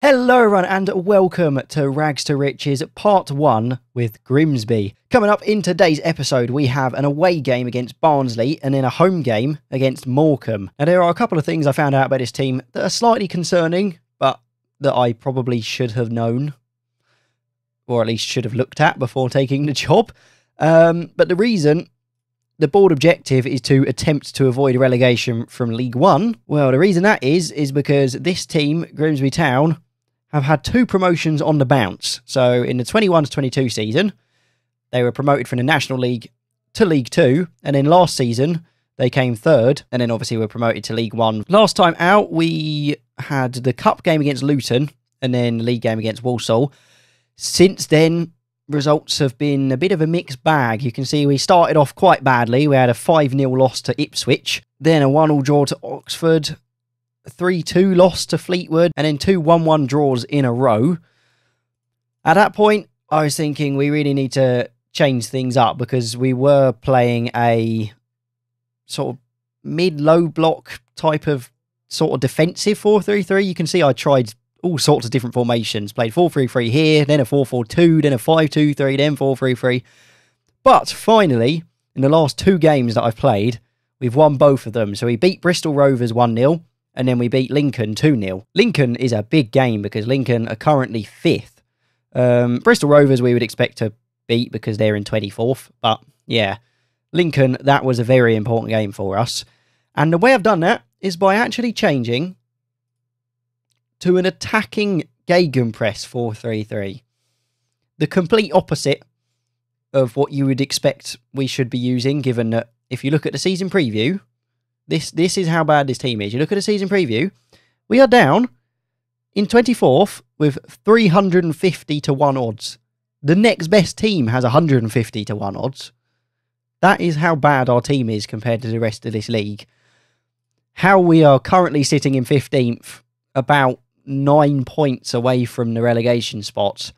Hello everyone and welcome to Rags to Riches Part 1 with Grimsby. Coming up in today's episode we have an away game against Barnsley and then a home game against Morecambe. Now there are a couple of things I found out about this team that are slightly concerning but that I probably should have known or at least should have looked at before taking the job. But the reason the board objective is to attempt to avoid relegation from League One. Well, the reason that is because this team, Grimsby Town, have had two promotions on the bounce. So in the 21-22 season, they were promoted from the National League to League 2, and then last season they came third, and then obviously were promoted to League 1. Last time out, we had the Cup game against Luton, and then the League game against Walsall. Since then, results have been a bit of a mixed bag. You can see we started off quite badly. We had a 5-0 loss to Ipswich, then a 1-1 draw to Oxford, 3-2 loss to Fleetwood, and then two 1-1 draws in a row. At that point, I was thinking we really need to change things up because we were playing a sort of mid-low block type of sort of defensive 4-3-3. You can see I tried all sorts of different formations. Played 4-3-3 here, then a 4-4-2, then a 5-2-3, then 4-3-3. But finally, in the last two games that I've played, we've won both of them. So we beat Bristol Rovers 1-0. And then we beat Lincoln 2-0. Lincoln is a big game because Lincoln are currently 5th. Bristol Rovers we would expect to beat because they're in 24th. But yeah, Lincoln, that was a very important game for us. And the way I've done that is by actually changing to an attacking Gegenpress 4-3-3. The complete opposite of what you would expect we should be using, given that if you look at the season preview, This is how bad this team is. You look at the season preview, we are down in 24th with 350 to 1 odds. The next best team has 150 to 1 odds. That is how bad our team is compared to the rest of this league. How we are currently sitting in 15th, about 9 points away from the relegation spots,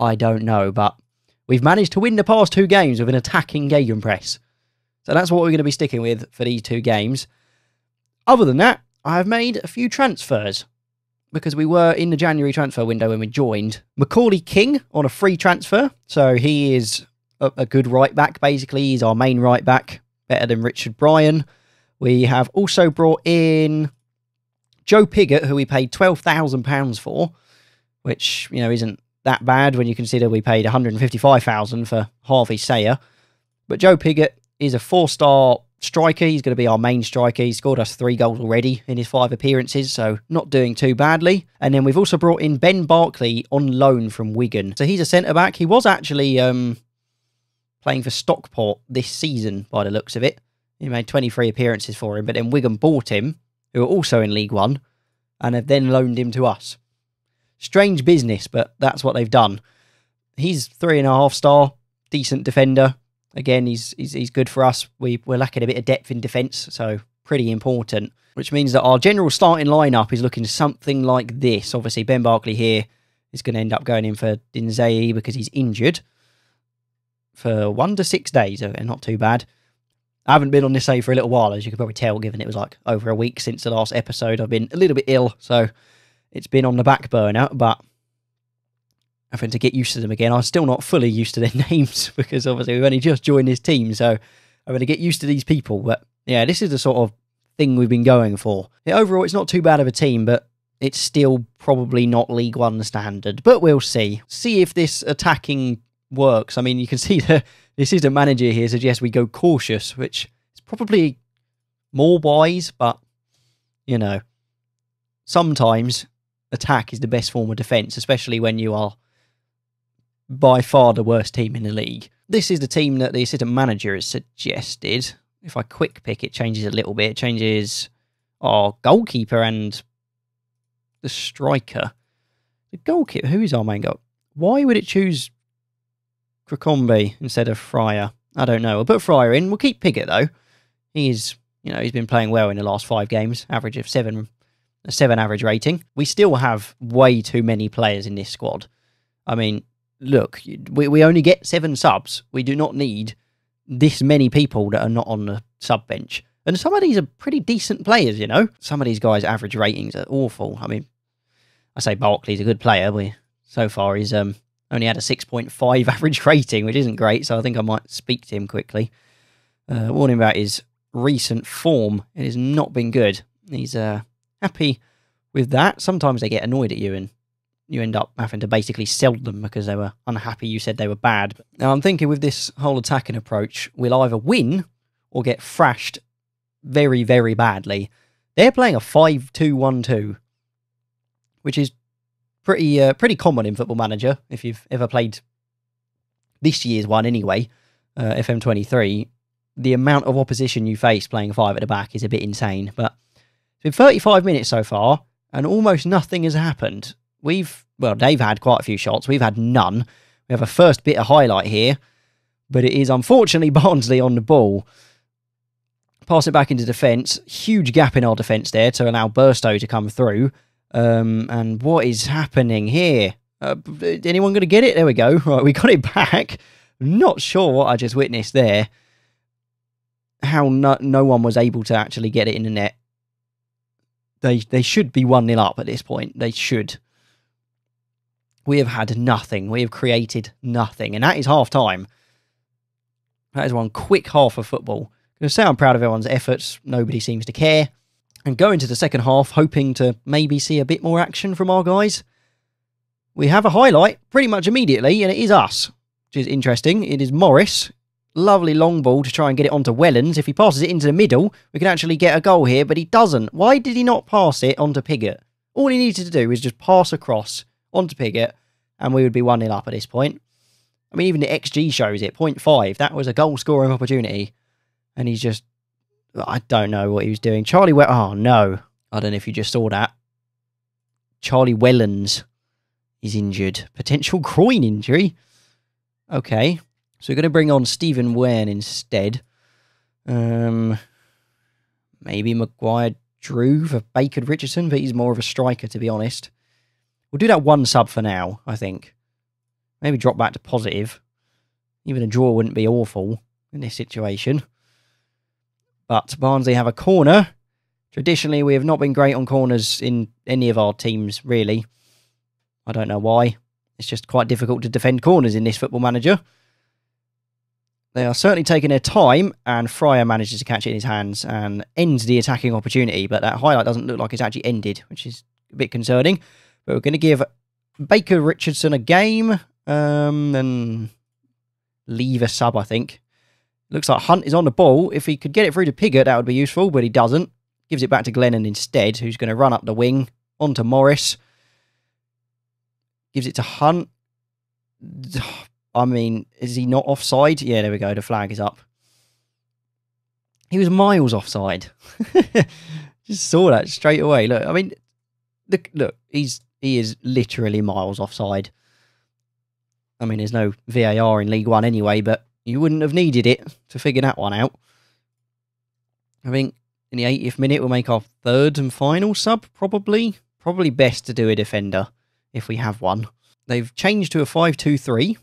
I don't know. But we've managed to win the past two games with an attacking Gegenpress. So that's what we're going to be sticking with for these two games. Other than that, I have made a few transfers because we were in the January transfer window when we joined. Macaulay King on a free transfer. So he is a good right back, basically. He's our main right back, better than Richard Bryan. We have also brought in Joe Pigott, who we paid £12,000 for, which, you know, isn't that bad when you consider we paid £155,000 for Harvey Sayer. But Joe Pigott is a 4-star striker. He's going to be our main striker. He's scored us 3 goals already in his 5 appearances, so not doing too badly. And then we've also brought in Ben Barkley on loan from Wigan. So he's a centre-back. He was actually playing for Stockport this season, by the looks of it. He made 23 appearances for him, but then Wigan bought him, who are also in League One, and have then loaned him to us. Strange business, but that's what they've done. He's 3.5-star, decent defender. Again, he's good for us. We're lacking a bit of depth in defence, so pretty important. Which means that our general starting lineup is looking something like this. Obviously, Ben Barkley here is going to end up going in for Dinzei because he's injured for 1 to 6 days. So not too bad. I haven't been on this save for a little while, as you can probably tell, given it was like over a week since the last episode. I've been a little bit ill, so it's been on the back burner, but having to get used to them again. I'm still not fully used to their names because obviously we've only just joined this team, so I'm going to get used to these people. But yeah, this is the sort of thing we've been going for. Yeah, overall, it's not too bad of a team, but it's still probably not League One standard. But we'll see. See if this attacking works. I mean, you can see the assistant manager here suggests we go cautious, which is probably more wise, but, you know, sometimes attack is the best form of defence, especially when you are by far the worst team in the league. This is the team that the assistant manager has suggested. If I quick pick, it changes a little bit. It changes our goalkeeper and the striker. The goalkeeper, who is our main goal? Why would it choose Crocombe instead of Fryer? I don't know. We'll put Fryer in. We'll keep Pigott though. He's been playing well in the last 5 games. Average of 7, a 7 average rating. We still have way too many players in this squad. I mean, look, we only get 7 subs. We do not need this many people that are not on the sub bench. And some of these are pretty decent players, you know. Some of these guys' average ratings are awful. I mean, I say Barkley's a good player, but so far he's only had a 6.5 average rating, which isn't great, so I think I might speak to him quickly. Warning about his recent form. It has not been good. He's happy with that. Sometimes they get annoyed at you and you end up having to basically sell them because they were unhappy you said they were bad. Now I'm thinking with this whole attacking approach, we'll either win or get thrashed very, very badly. They're playing a 5-2-1-2, which is pretty common in Football Manager, if you've ever played this year's one anyway, FM23. The amount of opposition you face playing 5 at the back is a bit insane. But it's been 35 minutes so far, and almost nothing has happened. They've had quite a few shots. We've had none. We have a first bit of highlight here, but it is unfortunately Barnsley on the ball. Pass it back into defence. Huge gap in our defence there to allow Burstow to come through. And what is happening here? Anyone going to get it? There we go. Right, we got it back. Not sure what I just witnessed there. How no one was able to actually get it in the net. They should be 1-0 up at this point. They should. We have had nothing. We have created nothing. And that is half-time. That is one quick half of football. I'm going to say I'm proud of everyone's efforts. Nobody seems to care. And go into the second half hoping to maybe see a bit more action from our guys. We have a highlight pretty much immediately, and it is us, which is interesting. It is Morris. Lovely long ball to try and get it onto Wellens. If he passes it into the middle, we can actually get a goal here, but he doesn't. Why did he not pass it onto Piggott? All he needed to do was just pass across onto Piggott, and we would be 1-0 up at this point. I mean, even the XG shows it, 0.5. That was a goal-scoring opportunity. And he's just... I don't know what he was doing. Oh, no. I don't know if you just saw that. Charlie Wellens is injured. Potential groin injury. Okay. So we're going to bring on Stephen Wen instead. Maybe Maguire Drew for Baker Richardson, but he's more of a striker, to be honest. We'll do that one sub for now, I think. Maybe drop back to positive. Even a draw wouldn't be awful in this situation. But Barnsley have a corner. Traditionally, we have not been great on corners in any of our teams, really. I don't know why. It's just quite difficult to defend corners in this Football Manager. They are certainly taking their time, and Fryer manages to catch it in his hands and ends the attacking opportunity. But that highlight doesn't look like it's actually ended, which is a bit concerning. But we're going to give Baker Richardson a game, and leave a sub, I think. Looks like Hunt is on the ball. If he could get it through to Piggott, that would be useful, but he doesn't. Gives it back to Glennon instead, who's going to run up the wing onto Morris. Gives it to Hunt. I mean, is he not offside? Yeah, there we go. The flag is up. He was miles offside. Just saw that straight away. Look, I mean, look, he is literally miles offside. I mean, there's no VAR in League One anyway, but you wouldn't have needed it to figure that one out. I think in the 80th minute, we'll make our third and final sub, probably. Probably best to do a defender, if we have one. They've changed to a 5-2-3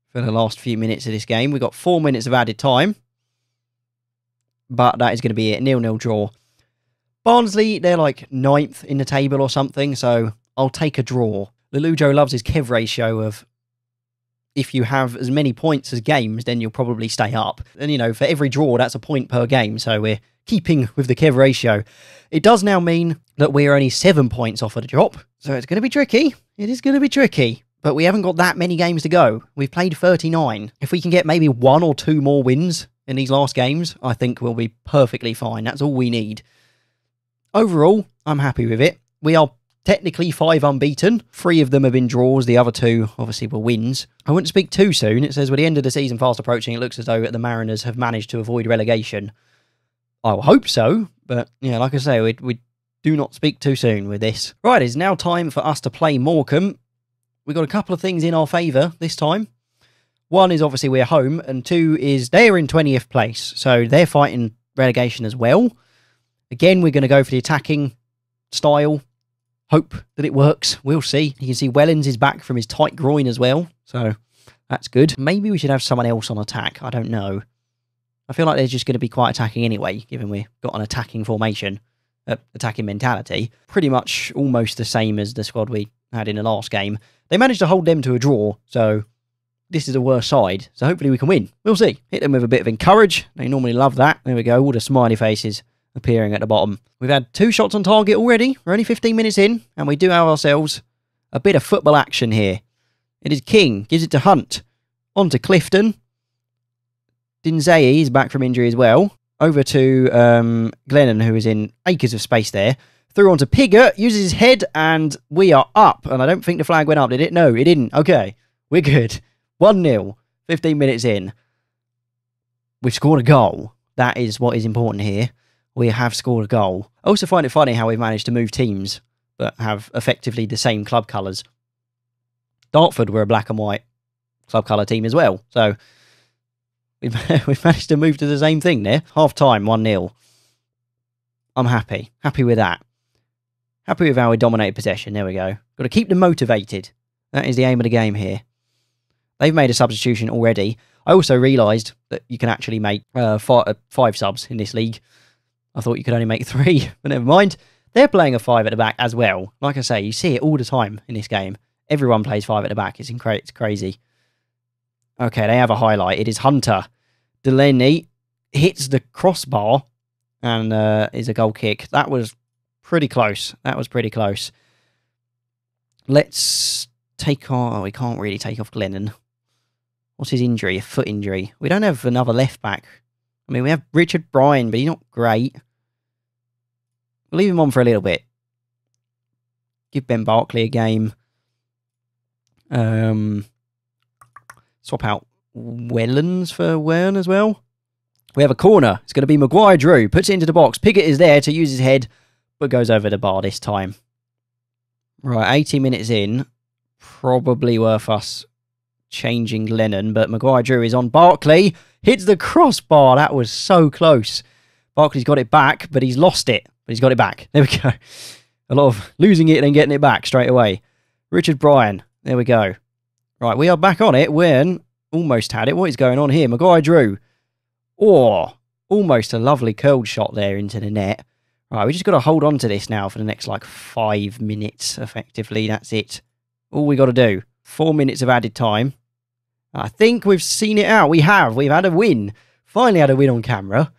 for the last few minutes of this game. We've got 4 minutes of added time. But that is going to be it. 0-0 draw. Barnsley, they're like 9th in the table or something, so I'll take a draw. Lelujo loves his Kev ratio of if you have as many points as games, then you'll probably stay up. And, you know, for every draw, that's a point per game. So we're keeping with the Kev ratio. It does now mean that we're only 7 points off of the drop. So it's going to be tricky. It is going to be tricky. But we haven't got that many games to go. We've played 39. If we can get maybe 1 or 2 more wins in these last games, I think we'll be perfectly fine. That's all we need. Overall, I'm happy with it. We are technically 5 unbeaten. 3 of them have been draws. The other 2, obviously, were wins. I wouldn't speak too soon. It says, with the end of the season fast approaching, it looks as though the Mariners have managed to avoid relegation. I hope so. But, yeah, like I say, we do not speak too soon with this. Right, it's now time for us to play Morecambe. We've got a couple of things in our favour this time. 1 is obviously we're home, and 2 is they're in 20th place. So they're fighting relegation as well. Again, we're going to go for the attacking style. Hope that it works. We'll see. You can see Wellens is back from his tight groin as well. So that's good. Maybe we should have someone else on attack. I don't know. I feel like they're just going to be quite attacking anyway, given we've got an attacking formation. attacking mentality. Pretty much almost the same as the squad we had in the last game. They managed to hold them to a draw, so this is a worse side. So hopefully we can win. We'll see. Hit them with a bit of encourage. They normally love that. There we go. All the smiley faces appearing at the bottom. We've had 2 shots on target already. We're only 15 minutes in, and we do have ourselves a bit of football action here. It is King. Gives it to Hunt. On to Clifton. Dinzai is back from injury as well. Over to Glennon, who is in acres of space there. Through onto Piggott. Uses his head, and we are up. And I don't think the flag went up, did it? No, it didn't. Okay. We're good. 1-0. 15 minutes in. We've scored a goal. That is what is important here. We have scored a goal. I also find it funny how we've managed to move teams, but have effectively the same club colours. Dartford were a black and white club colour team as well. So we've managed to move to the same thing there. Half time, 1-0. I'm happy. Happy with that. Happy with how we dominated possession. There we go. Got to keep them motivated. That is the aim of the game here. They've made a substitution already. I also realised that you can actually make 5 subs in this league. I thought you could only make 3, but never mind. They're playing a 5 at the back as well. Like I say, you see it all the time in this game. Everyone plays 5 at the back. It's crazy. Okay, they have a highlight. It is Hunter. Delaney hits the crossbar and is a goal kick. That was pretty close. That was pretty close. Let's take off... Oh, we can't really take off Glennon. What's his injury? A foot injury. We don't have another left back. I mean, we have Richard Bryan, but he's not great. We'll leave him on for a little bit. Give Ben Barkley a game. Swap out Wellens for Wern as well. We have a corner. It's going to be Maguire-Drew. Puts it into the box. Piggott is there to use his head, but goes over the bar this time. Right, 80 minutes in. Probably worth us changing Lennon, but Maguire-Drew is on Barkley. Hits the crossbar. That was so close. Barkley's got it back, but he's lost it. But he's got it back. There we go. A lot of losing it and then getting it back straight away. Richard Bryan. There we go. Right, we are back on it. Wern almost had it. What is going on here? Maguire-Drew. Oh, almost a lovely curled shot there into the net. Right, we just got to hold on to this now for the next, 5 minutes, effectively. That's it. All we got to do. 4 minutes of added time. I think we've seen it out. We have. We've had a win. Finally had a win on camera.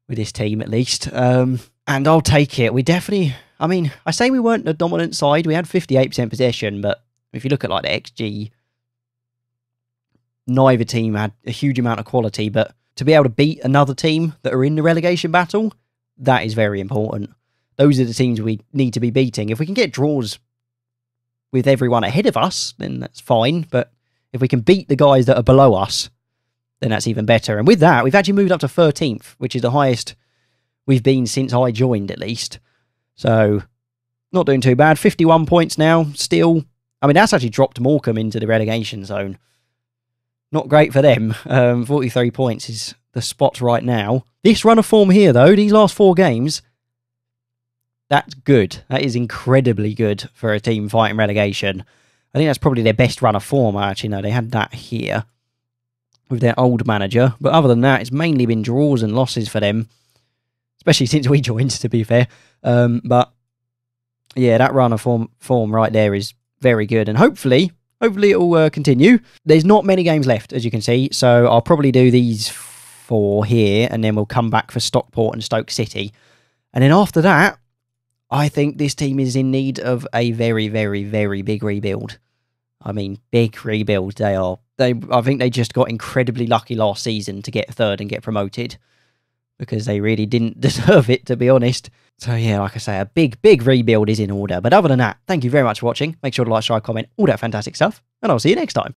With this team, at least. And I'll take it. We definitely... I mean, I say we weren't the dominant side. We had 58% possession, but if you look at, the XG... Neither team had a huge amount of quality, but to be able to beat another team that are in the relegation battle, that is very important. Those are the teams we need to be beating. If we can get draws with everyone ahead of us, then that's fine. But if we can beat the guys that are below us, then that's even better. And with that, we've actually moved up to 13th, which is the highest we've been since I joined, at least. So, not doing too bad. 51 points now, still. I mean, that's actually dropped Morecambe into the relegation zone. Not great for them. 43 points is the spot right now. This run of form here, though, these last 4 games, that's good. That is incredibly good for a team fighting relegation. I think that's probably their best run of form, actually. No, they had that here with their old manager. But other than that, it's mainly been draws and losses for them. Especially since we joined, to be fair. But, yeah, that run of form right there is very good. And hopefully it will continue. There's not many games left, as you can see. So I'll probably do these 4 here. And then we'll come back for Stockport and Stoke City. And then after that, I think this team is in need of a very, very, very big rebuild. I mean, big rebuild they are. I think they just got incredibly lucky last season to get 3rd and get promoted. Because they really didn't deserve it, to be honest. So yeah, like I say, a big rebuild is in order. But other than that, thank you very much for watching. Make sure to like, share, comment, all that fantastic stuff. And I'll see you next time.